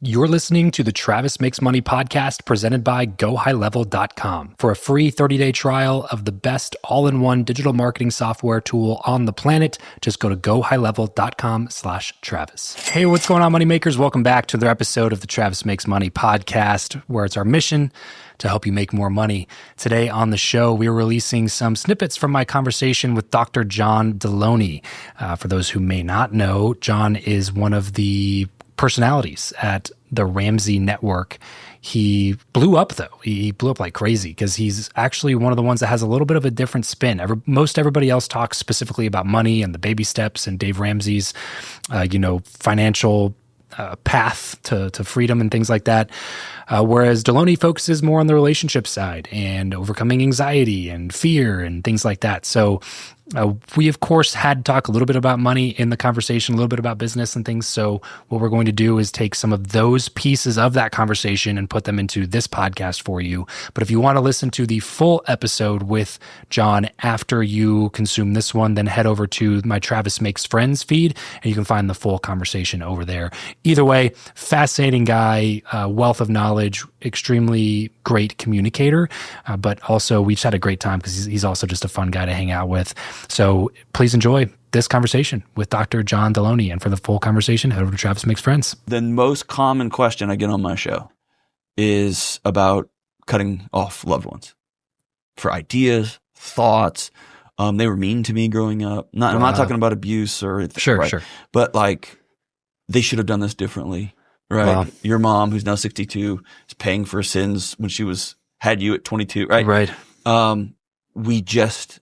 You're listening to the Travis Makes Money podcast presented by GoHighLevel.com. For a free 30-day trial of the best all-in-one digital marketing software tool on the planet, just go to GoHighLevel.com/Travis. Hey, what's going on, Moneymakers? Welcome back to another episode of the Travis Makes Money podcast, where it's our mission to help you make more money. Today on the show, we're releasing some snippets from my conversation with Dr. John Delony. For those who may not know, John is one of the personalities at the Ramsey Network. He blew up, though. He blew up like crazy because he's actually one of the ones that has a little bit of a different spin. Most everybody else talks specifically about money and the baby steps and Dave Ramsey's, financial path to freedom and things like that. Whereas Delony focuses more on the relationship side and overcoming anxiety and fear and things like that. So we, of course, had to talk a little bit about money in the conversation, a little bit about business and things. So what we're going to do is take some of those pieces of that conversation and put them into this podcast for you. But if you want to listen to the full episode with John after you consume this one, then head over to my Travis Makes Friends feed, and you can find the full conversation over there. Either way, fascinating guy, wealth of knowledge, extremely great communicator, but also we just had a great time because he's also just a fun guy to hang out with. So please enjoy this conversation with Dr. John Delony. And for the full conversation, head over to Travis Makes Friends. The most common question I get on my show is about cutting off loved ones for ideas, thoughts. They were mean to me growing up. I'm not talking about abuse or sure, right? Sure. But like they should have done this differently, right? Wow. Your mom, who's now 62, is paying for sins when she had you at 22, right? Right. We just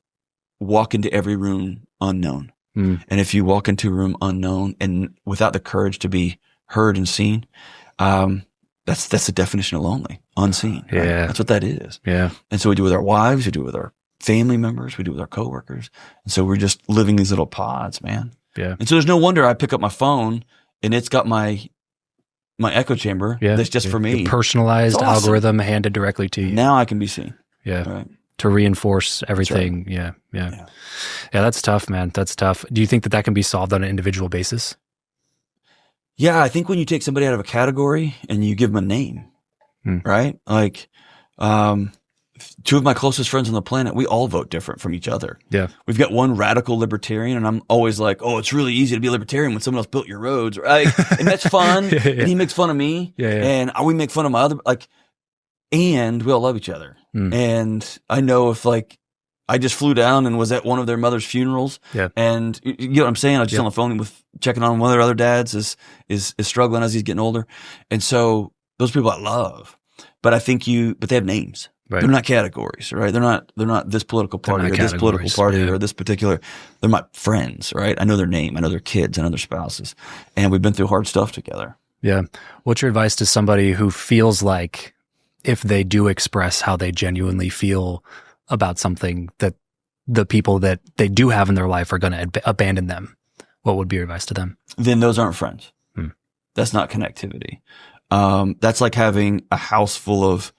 walk into every room unknown. And if you walk into a room unknown and without the courage to be heard and seen, that's the definition of lonely, unseen. Right? Yeah. That's what that is. Yeah. And so we do it with our wives, we do it with our family members, we do it with our coworkers. And so we're just living these little pods, man. Yeah. And so there's no wonder I pick up my phone and it's got my echo chamber that's just for me. Your personalized algorithm handed directly to you. Now I can be seen. Yeah. Right. To reinforce everything. Right. Yeah, that's tough, man. That's tough. Do you think that can be solved on an individual basis? Yeah, I think when you take somebody out of a category and you give them a name, right? Like, two of my closest friends on the planet, we all vote different from each other. Yeah. We've got one radical libertarian, and I'm always like, oh, it's really easy to be a libertarian when someone else built your roads, right? And that's fun. Yeah. And he makes fun of me. Yeah. And we make fun of my other, and we all love each other. And I know if I just flew down and was at one of their mother's funerals. Yeah. And you know what I'm saying? I was just on the phone checking on one of their other dads is struggling as he's getting older. And so those people I love, but I think but they have names. Right. They're not categories, right? They're not this political party or this political party or this particular, they're my friends, right? I know their name. I know their kids. I know their spouses. And we've been through hard stuff together. Yeah. What's your advice to somebody who feels like if they do express how they genuinely feel about something, that the people that they do have in their life are going to abandon them? What would be your advice to them? Then those aren't friends. That's not connectivity. That's like having a house full of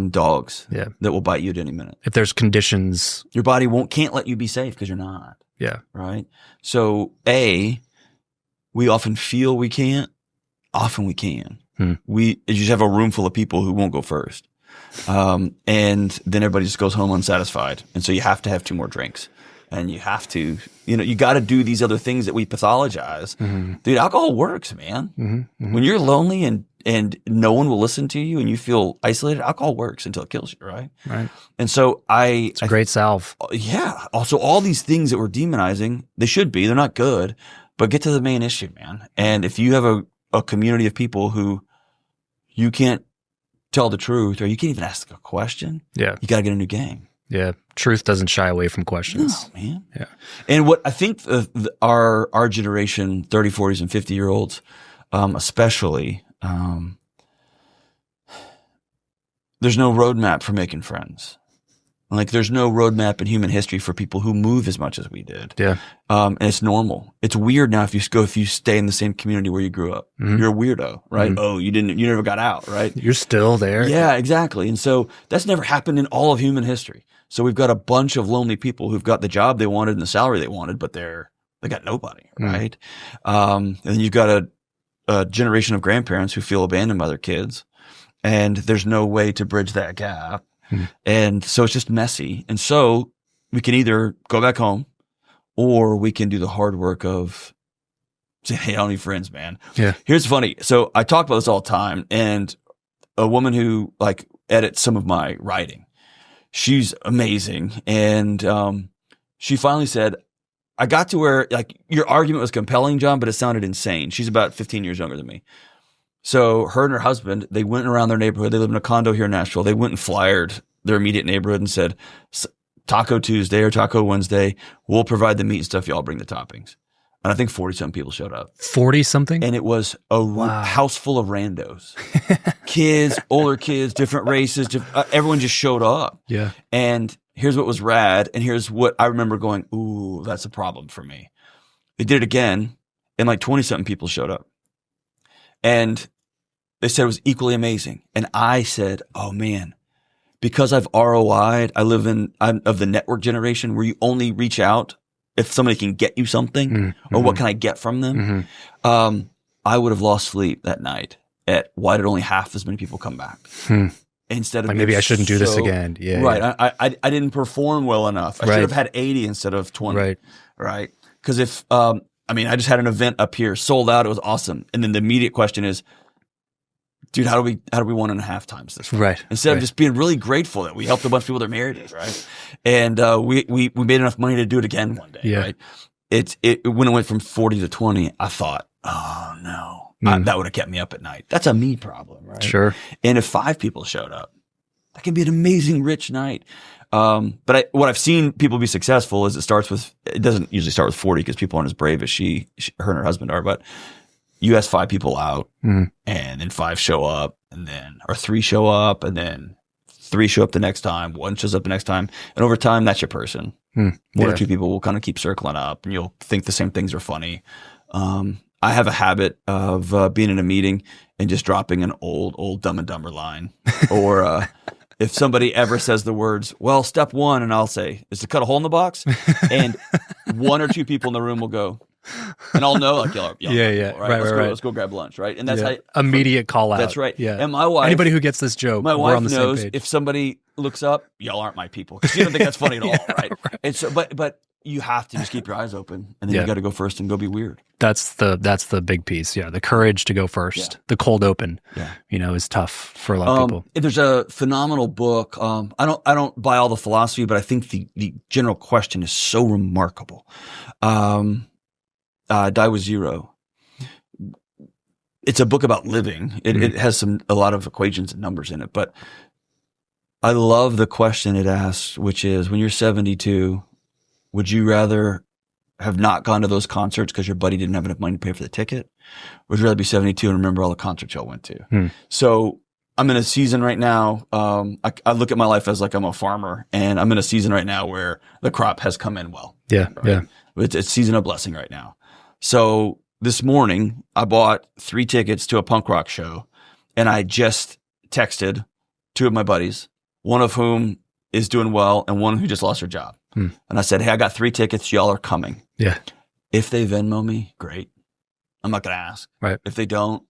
dogs that will bite you at any minute. If there's conditions, your body can't let you be safe because you're not. Yeah. Right. So we often feel we can't. Often we can. You just have a room full of people who won't go first. And then everybody just goes home unsatisfied. And so you have to have 2 more drinks, and you have to, you got to do these other things that we pathologize. Dude, alcohol works, man. When you're lonely and no one will listen to you and you feel isolated, alcohol works until it kills you. Right. Right. And so it's a great salve. Yeah. Also, all these things that we're demonizing, they're not good, but get to the main issue, man. And if you have a community of people who you can't tell the truth, or you can't even ask a question. Yeah. You got to get a new game. Yeah. Truth doesn't shy away from questions. No, man. Yeah. And what I think our generation, 30, 40s, and 50-year-olds, especially, there's no roadmap for making friends. Like there's no roadmap in human history for people who move as much as we did. Yeah. And it's normal. It's weird now if you stay in the same community where you grew up. You're a weirdo, right? Oh, you never got out, right? You're still there. Yeah, exactly. And so that's never happened in all of human history. So we've got a bunch of lonely people who've got the job they wanted and the salary they wanted, but they got nobody, right? And then you've got a generation of grandparents who feel abandoned by their kids, and there's no way to bridge that gap. And so it's just messy. And so we can either go back home, or we can do the hard work of saying, hey, I don't need friends, man. Yeah. Here's funny. So I talk about this all the time, and a woman who like edits some of my writing, she's amazing. And she finally said, I got to where like your argument was compelling, John, but it sounded insane. She's about 15 years younger than me. So her and her husband, they went around their neighborhood. They live in a condo here in Nashville. They went and flyered their immediate neighborhood and said, Taco Tuesday or Taco Wednesday, we'll provide the meat and stuff. Y'all bring the toppings. And I think 40-something people showed up. 40-something? And it was a house full of randos. Kids, older kids, different races. Everyone just showed up. Yeah. And here's what was rad. And here's what I remember going, ooh, that's a problem for me. They did it again, and like 20-something people showed up. And they said it was equally amazing. And I said, oh man, because I've ROI'd, I'm of the network generation where you only reach out if somebody can get you something or what can I get from them. I would have lost sleep that night at why did only half as many people come back? Instead of like maybe I shouldn't do this again. Yeah. Right. Yeah. I didn't perform well enough. I should have had 80 instead of 20. Right. Right. Because if, I just had an event up here, sold out. It was awesome. And then the immediate question is, dude, how do we 1.5 times this? Right. Instead of just being really grateful that we helped a bunch of people with their marriages, right? And we made enough money to do it again one day, right? When it went from 40 to 20, I thought, oh no, that would have kept me up at night. That's a me problem, right? Sure. And if 5 people showed up, that can be an amazing, rich night. But what I've seen people be successful is it doesn't usually start with 40 because people aren't as brave as her and her husband are, but you ask 5 people out and then 5 show up or 3 show up and then 3 show up the next time, 1 shows up the next time. And over time, that's your person. 1 or 2 people will kind of keep circling up and you'll think the same things are funny. I have a habit of being in a meeting and just dropping an old Dumb and Dumber line or, if somebody ever says the words, well, step 1, and I'll say, is to cut a hole in the box. And 1 or 2 people in the room will go, and I'll know, like, y'all yeah. Right. Let's go grab lunch, right? And that's how immediate call out. That's right. Yeah. And my wife, anybody who gets this joke, my we're wife on the knows same page. if somebody looks up, y'all aren't my people because you don't think that's funny at all, right? And so, but you have to just keep your eyes open, and then you got to go first and go be weird. That's the big piece. Yeah, the courage to go first, the cold open. Yeah. Is tough for a lot of people. There's a phenomenal book. I don't buy all the philosophy, but I think the general question is so remarkable. Die with Zero. It's a book about living. It has a lot of equations and numbers in it, but I love the question it asks, which is, when you're 72, would you rather have not gone to those concerts because your buddy didn't have enough money to pay for the ticket? Or would you rather be 72 and remember all the concerts y'all went to? So I'm in a season right now. I look at my life as like I'm a farmer, and I'm in a season right now where the crop has come in well. Yeah. Right? Yeah. It's a season of blessing right now. So this morning I bought 3 tickets to a punk rock show, and I just texted 2 of my buddies, one of whom is doing well and one who just lost her job. And I said, hey, I got 3 tickets. Y'all are coming. Yeah. If they Venmo me, great. I'm not going to ask. Right. If they don't,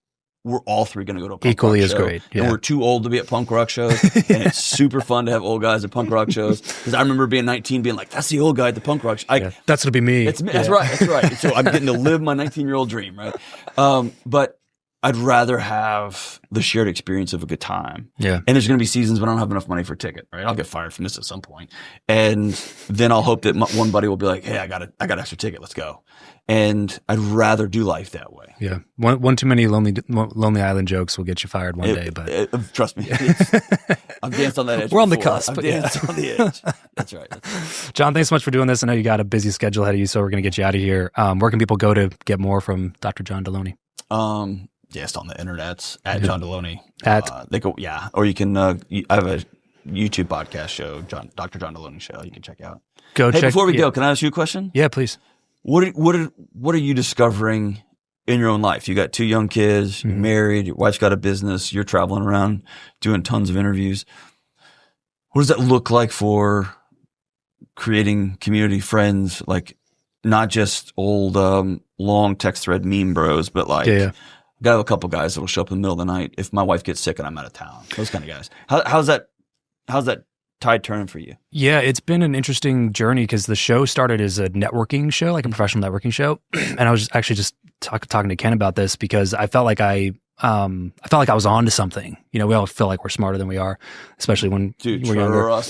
we're all 3 going to go to a punk equally rock as show. Great. Yeah. And we're too old to be at punk rock shows. And it's super fun to have old guys at punk rock shows. Because I remember being 19 being like, that's the old guy at the punk rock show. That's going to be me. That's right. That's right. So I'm getting to live my 19-year-old dream, right? But I'd rather have the shared experience of a good time. Yeah. And there's going to be seasons when I don't have enough money for a ticket, right? I'll get fired from this at some point. And then I'll hope that one buddy will be like, hey, I got an extra ticket. Let's go. And I'd rather do life that way. Yeah. One too many Lonely Island jokes will get you fired one day, but trust me. I've danced on that edge. We're on before. the cusp. I've danced on the edge. That's right. John, thanks so much for doing this. I know you got a busy schedule ahead of you, so we're going to get you out of here. Where can people go to get more from Dr. John Delony? Just on the internets at John Delony. They go, or you can. I have a YouTube podcast show, Dr. John Delony Show. You can check out. Before we go, can I ask you a question? Yeah, please. What are you discovering in your own life? You got 2 young kids, you're married, your wife's got a business, you're traveling around doing tons of interviews. What does that look like for creating community, friends, like not just old long text thread meme bros, but like Got a couple guys that will show up in the middle of the night if my wife gets sick and I'm out of town. Those kind of guys. How's that tide turning for you? Yeah, it's been an interesting journey because the show started as a networking show, like a professional networking show. And I was actually just talking to Ken about this because I felt like I was on to something. You know, we all feel like we're smarter than we are, especially when we're younger.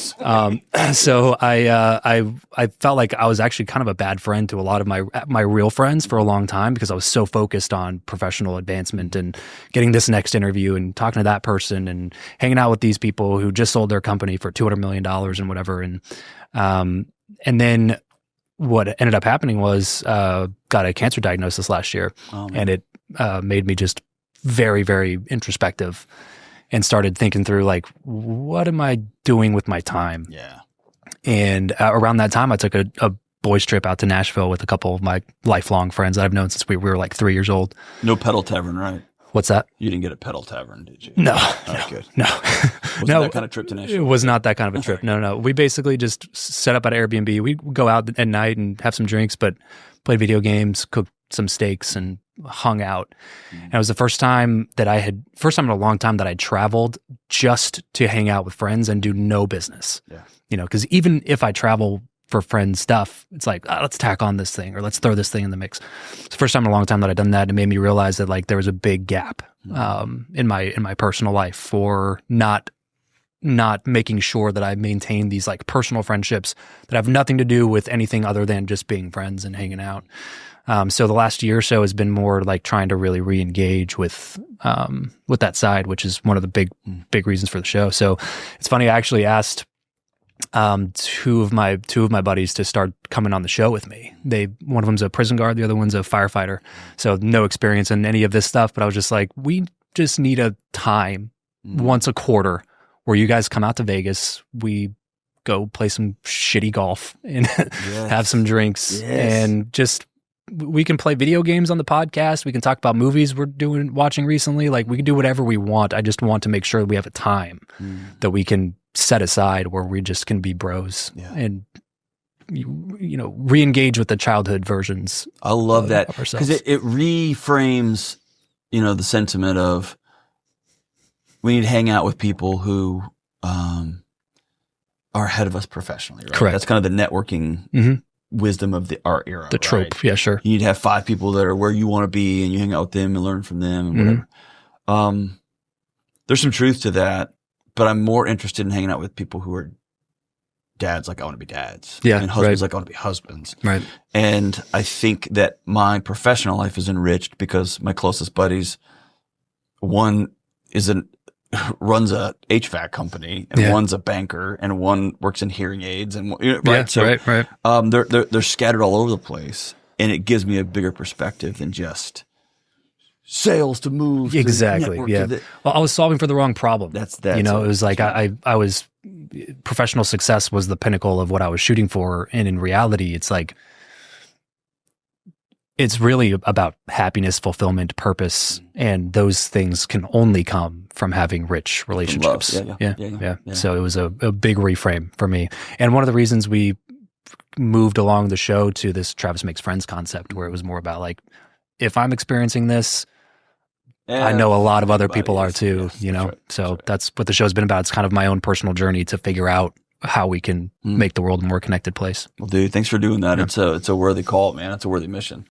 So I felt like I was actually kind of a bad friend to a lot of my real friends for a long time because I was so focused on professional advancement and getting this next interview and talking to that person and hanging out with these people who just sold their company for $200 million and whatever. And then what ended up happening was got a cancer diagnosis last year, and it made me just very, very introspective and started thinking through like, what am I doing with my time? Yeah. And around that time, I took a boys trip out to Nashville with a couple of my lifelong friends that I've known since we were like 3 years old. No pedal tavern, right? What's that? You didn't get a pedal tavern, did you? No. Good. No. Wasn't that kind of trip to Nashville? It was not that kind of a trip. No. We basically just set up at Airbnb. We'd go out at night and have some drinks, but played video games, cooked some steaks, and hung out. And it was the first time in a long time that I traveled just to hang out with friends and do no business. Yeah. You know, because even if I travel for friends' stuff, it's like, let's tack on this thing or let's throw this thing in the mix. It's the first time in a long time that I'd done that. And it made me realize that like there was a big gap in my personal life for not making sure that I maintain these like personal friendships that have nothing to do with anything other than just being friends and hanging out. So the last year or so has been more like trying to really re-engage with that side, which is one of the big reasons for the show. So it's funny. I actually asked two of my buddies to start coming on the show with me. One of them's a prison guard, the other one's a firefighter. So no experience in any of this stuff. But I was just like, we just need a time once a quarter where you guys come out to Vegas. We go play some shitty golf and have some drinks and just. We can play video games on the podcast. We can talk about movies we're watching recently. Like we can do whatever we want. I just want to make sure we have a time that we can set aside where we just can be bros and you know re-engage with the childhood versions. I love that because it reframes the sentiment of we need to hang out with people who are ahead of us professionally. Right? Correct. That's kind of the networking. Wisdom of our era. The trope. Right? Yeah, sure. You need to have 5 people that are where you want to be and you hang out with them and learn from them and whatever. There's some truth to that, but I'm more interested in hanging out with people who are dads like I want to be dads. Yeah. And husbands like I want to be husbands. Right. And I think that my professional life is enriched because my closest buddies, one runs a HVAC company and one's a banker and one works in hearing aids and right. They're scattered all over the place and it gives me a bigger perspective than just sales to move. Exactly. Well, I was solving for the wrong problem. That's it was like I was professional success was the pinnacle of what I was shooting for. And in reality, it's like, it's really about happiness, fulfillment, purpose, and those things can only come from having rich relationships. Yeah. So it was a big reframe for me. And one of the reasons we moved along the show to this Travis Makes Friends concept, where it was more about like, if I'm experiencing this, I know a lot of other people are too, That's what the show's been about. It's kind of my own personal journey to figure out how we can make the world a more connected place. Well, dude, thanks for doing that. Yeah. It's a worthy call, man. It's a worthy mission.